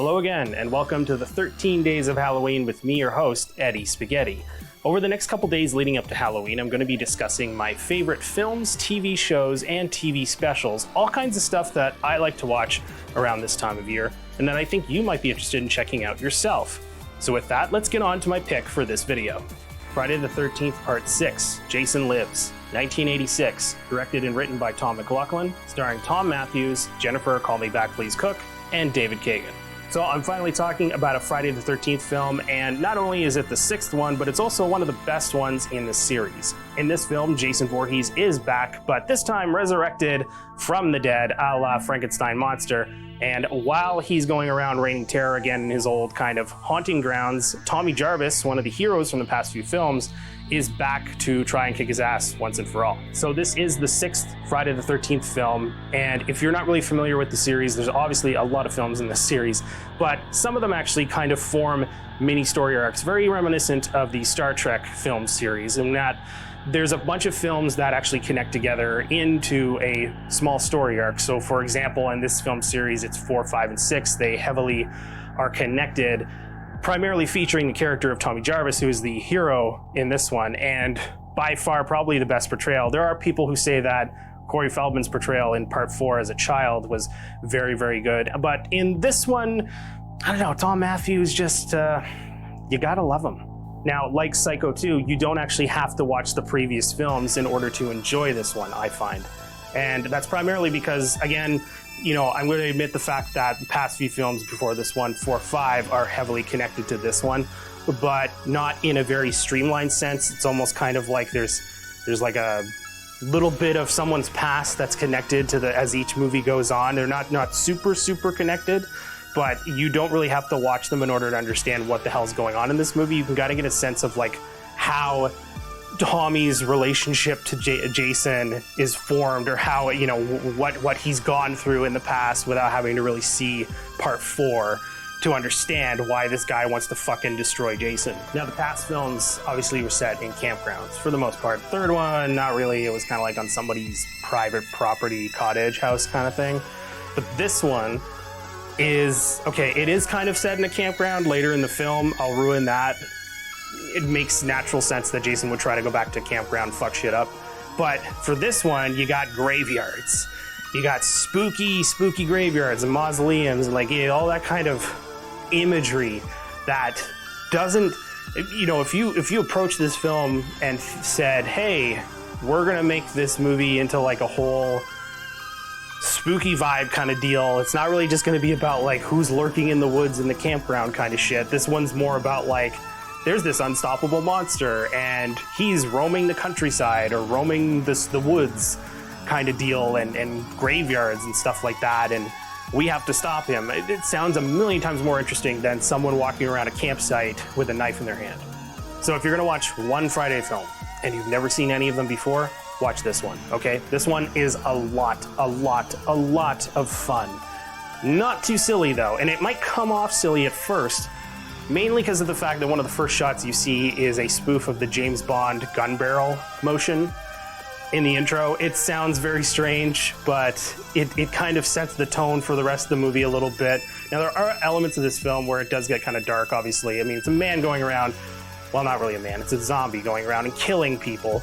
Hello again, and welcome to the 13 Days of Halloween with me, your host, Eddie Spuhghetti. Over the next couple days leading up to Halloween, I'm going to be discussing my favorite films, TV shows, and TV specials, all kinds of stuff that I like to watch around this time of year, and that I think you might be interested in checking out yourself. So with that, let's get on to my pick for this video. Friday the 13th Part 6, Jason Lives, 1986, directed and written by Tom McLoughlin, starring Tom Matthews, Jennifer Call Me Back Please Cook, and David Kagan. So I'm finally talking about a Friday the 13th film, and not only is it the sixth one, but it's also one of the best ones in the series. In this film, Jason Voorhees is back, but this time resurrected from the dead, a la Frankenstein monster. And while he's going around raining terror again in his old kind of haunting grounds, Tommy Jarvis, one of the heroes from the past few films, is back to try and kick his ass once and for all. So this is the sixth Friday the 13th film, and if you're not really familiar with the series, there's obviously a lot of films in this series, but some of them actually kind of form mini story arcs, very reminiscent of the Star Trek film series, in that there's a bunch of films that actually connect together into a small story arc. So for example, in this film series, it's 4, 5, and 6, they heavily are connected, primarily featuring the character of Tommy Jarvis, who is the hero in this one, and by far probably the best portrayal. There are people who say that Corey Feldman's portrayal in Part 4 as a child was very, very good. But in this one, I don't know, Tom Matthews just, you gotta love him. Now, like Psycho 2, you don't actually have to watch the previous films in order to enjoy this one, I find. And that's primarily because, again, you know, I'm going to admit the fact that the past few films before this one, 4, 5, are heavily connected to this one, but not in a very streamlined sense. It's almost kind of like there's like a little bit of someone's past that's connected to as each movie goes on. They're not super connected, but you don't really have to watch them in order to understand what the hell's going on in this movie. You can kind of get a sense of like how Tommy's relationship to Jason is formed, or how, you know, what he's gone through in the past without having to really see Part 4 to understand why this guy wants to fucking destroy Jason. Now, the past films obviously were set in campgrounds for the most part. Third one, not really. It was kind of like on somebody's private property, cottage house kind of thing. But this one is, okay, it is kind of set in a campground later in the film. I'll ruin that. It makes natural sense that Jason would try to go back to campground, fuck shit up. But for this one, you got graveyards. You got spooky graveyards and mausoleums and like, yeah, all that kind of imagery that doesn't, you know, if you approach this film and said, hey, we're gonna make this movie into like a whole spooky vibe kind of deal, it's not really just gonna be about like who's lurking in the woods in the campground kind of shit. This one's more about like, there's this unstoppable monster and he's roaming the countryside or roaming the woods kind of deal, and graveyards and stuff like that, and we have to stop him. It sounds a million times more interesting than someone walking around a campsite with a knife in their hand. So if you're gonna watch one Friday film and you've never seen any of them before, watch this one, okay? This one is a lot of fun. Not too silly though, and it might come off silly at first, mainly because of the fact that one of the first shots you see is a spoof of the James Bond gun barrel motion in the intro. It sounds very strange, but it kind of sets the tone for the rest of the movie a little bit. Now, there are elements of this film where it does get kind of dark, obviously. I mean, it's a man going around, well, not really a man, it's a zombie going around and killing people.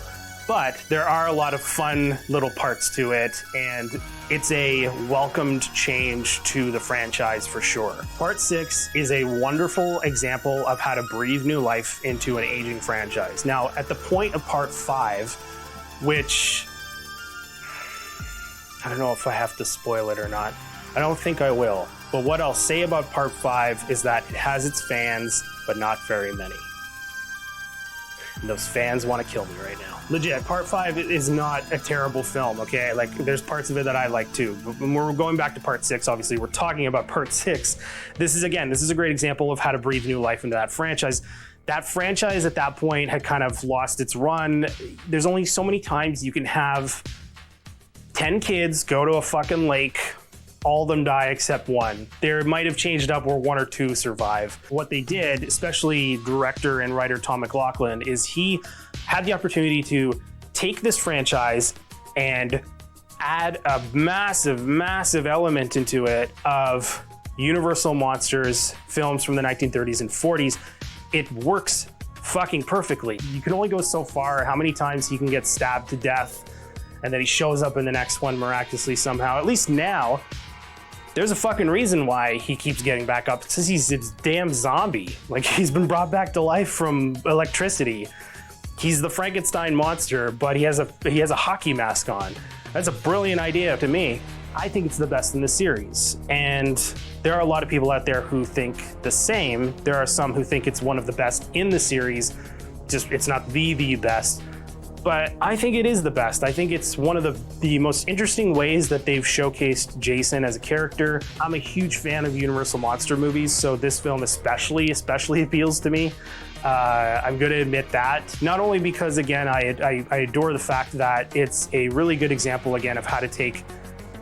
But there are a lot of fun little parts to it, and it's a welcomed change to the franchise for sure. Part 6 is a wonderful example of how to breathe new life into an aging franchise. Now, at the point of Part 5, which, I don't know if I have to spoil it or not. I don't think I will. But what I'll say about Part 5 is that it has its fans, but not very many. And those fans want to kill me right now. Legit, Part 5 is not a terrible film, okay? Like, there's parts of it that I like too. But when we're going back to Part 6, obviously, we're talking about Part 6. This is a great example of how to breathe new life into that franchise. That franchise at that point had kind of lost its run. There's only so many times you can have 10 kids go to a fucking lake, all of them die except one. There might have changed up where 1 or 2 survive. What they did, especially director and writer Tom McLoughlin, is he had the opportunity to take this franchise and add a massive element into it of Universal Monsters films from the 1930s and 40s, it works fucking perfectly. You can only go so far, how many times he can get stabbed to death, and then he shows up in the next one miraculously somehow. At least now, there's a fucking reason why he keeps getting back up. It's because he's a damn zombie. Like, he's been brought back to life from electricity. He's the Frankenstein monster, but he has a hockey mask on. That's a brilliant idea to me. I think it's the best in the series. And there are a lot of people out there who think the same. There are some who think it's one of the best in the series. Just, it's not the best. But I think it is the best. I think it's one of the most interesting ways that they've showcased Jason as a character. I'm a huge fan of Universal Monster movies, so this film especially appeals to me. I'm going to admit that. Not only because, again, I adore the fact that it's a really good example, again, of how to take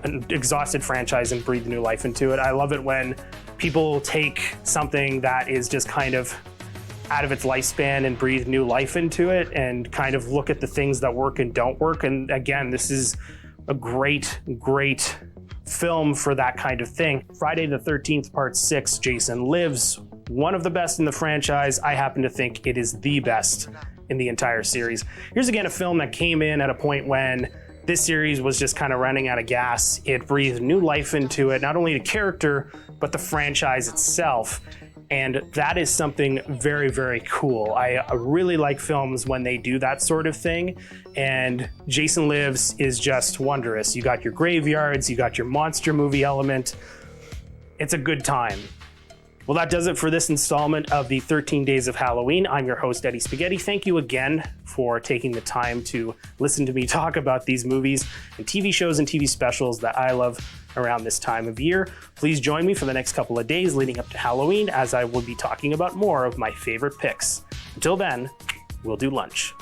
an exhausted franchise and breathe new life into it. I love it when people take something that is just kind of out of its lifespan and breathe new life into it and kind of look at the things that work and don't work. And again, this is a great film for that kind of thing. Friday the 13th, Part 6, Jason Lives, one of the best in the franchise. I happen to think it is the best in the entire series. Here's again a film that came in at a point when this series was just kind of running out of gas. It breathed new life into it, not only the character, but the franchise itself. And that is something very, very cool. I really like films when they do that sort of thing. And Jason Lives is just wondrous. You got your graveyards, you got your monster movie element. It's a good time. Well, that does it for this installment of the 13 Days of Halloween. I'm your host, Eddie Spuhghetti. Thank you again for taking the time to listen to me talk about these movies and TV shows and TV specials that I love around this time of year. Please join me for the next couple of days leading up to Halloween, as I will be talking about more of my favorite picks. Until then, we'll do lunch.